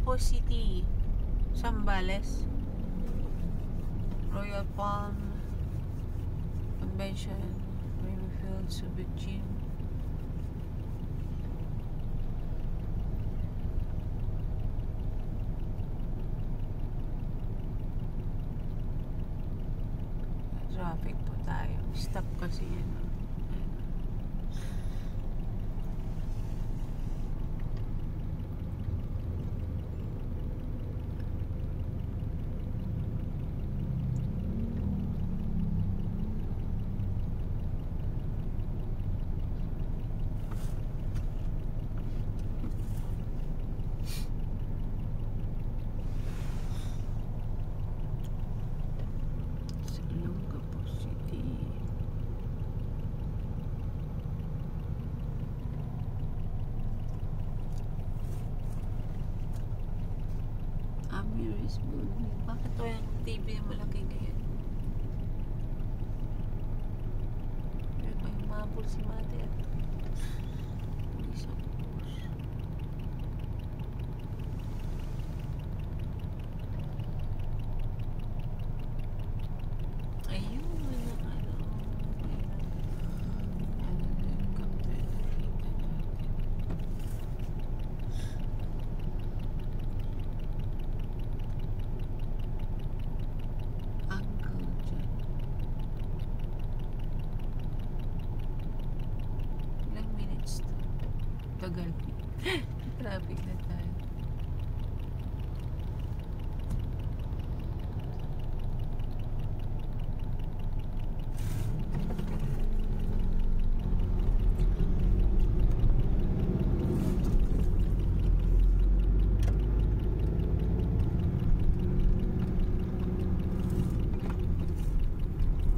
Olongapo City, Zambales, Royal Palm Convention, Raymond Subic Gym. Traffic po tayo. Stop kasi yan. Bakit to yung TV na malaki ngayon? May mabul si Mate at pulis ang bus. Ayun, tagal. Traffic na tayo.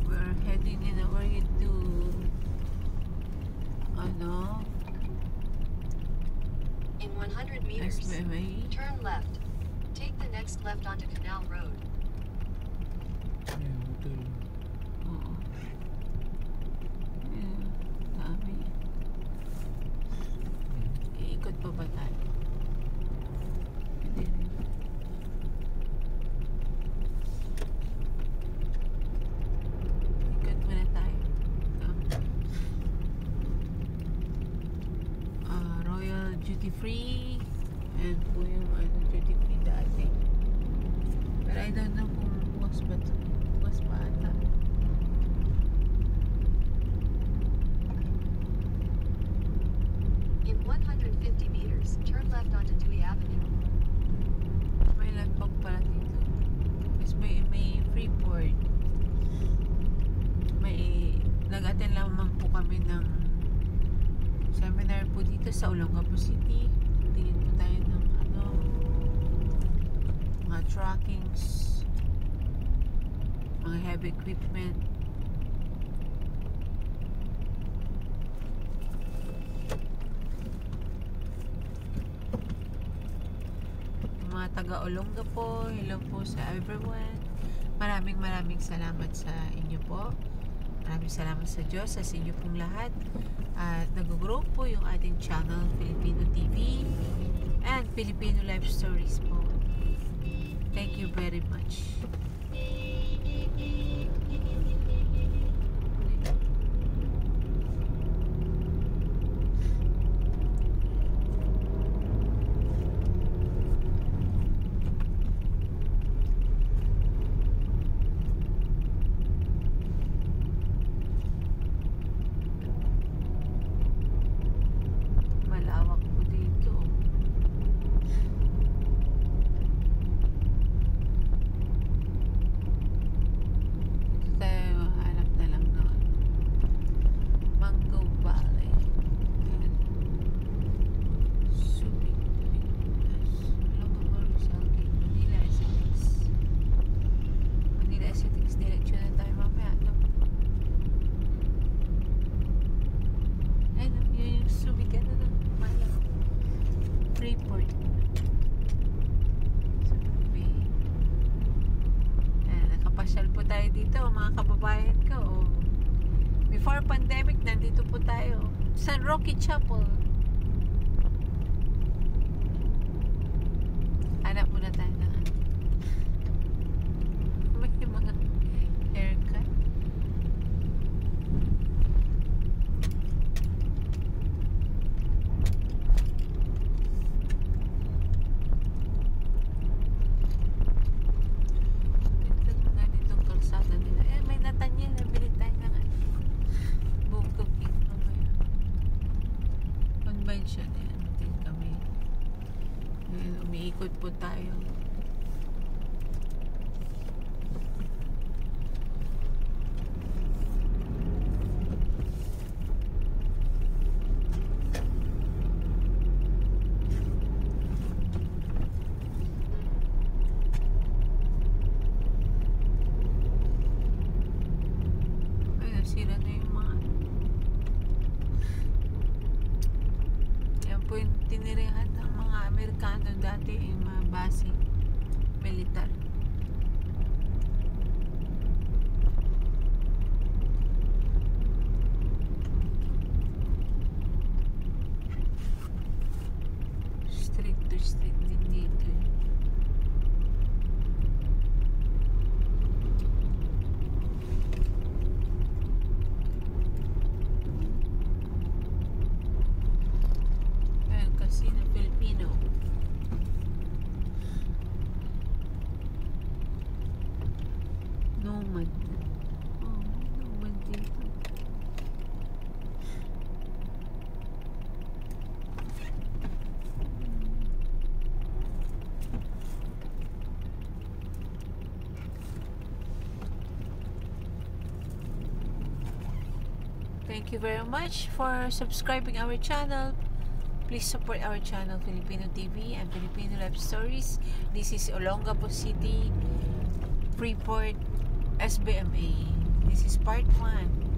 We're heading in our way to in 100 meters, turn left. Take the next left onto Canal Road. Oo. Dami. Iikot pa ba tayo? Hindi rin. Ikot muna tayo. Royal Duty Free. And po yung duty free dati. But I don't know kung bukas ba ito. Bukas pa ata. In 150 meters, turn left onto Dewey Avenue. May landmark pala dito. Kasi may Freeport. Nag-attend lamang po kami ng seminar po dito sa Olongapo City. Tingin po tayo ng mga trackings, mga heavy equipment. Mga taga-Olongapo, hello po sa everyone. Maraming salamat sa inyo po. Maraming salamat sa Diyos, sa inyo pong lahat. At nag-grow po yung ating channel, Filipino TV and Filipino Life Stories po. Thank you very much. Before pandemic, nandito po tayo. San Roque Chapel. sira na yung mga yan po yung tinirihan ng mga Amerikano dati, yung mga base militar. Street to street din dito. Casino Filipino. Nomad. Oh, nomad dito. Thank you very much for subscribing our channel. Please support our channel, Filipino TV and Filipino Life Stories. This is Olongapo City, Freeport, SBMA. This is part 1.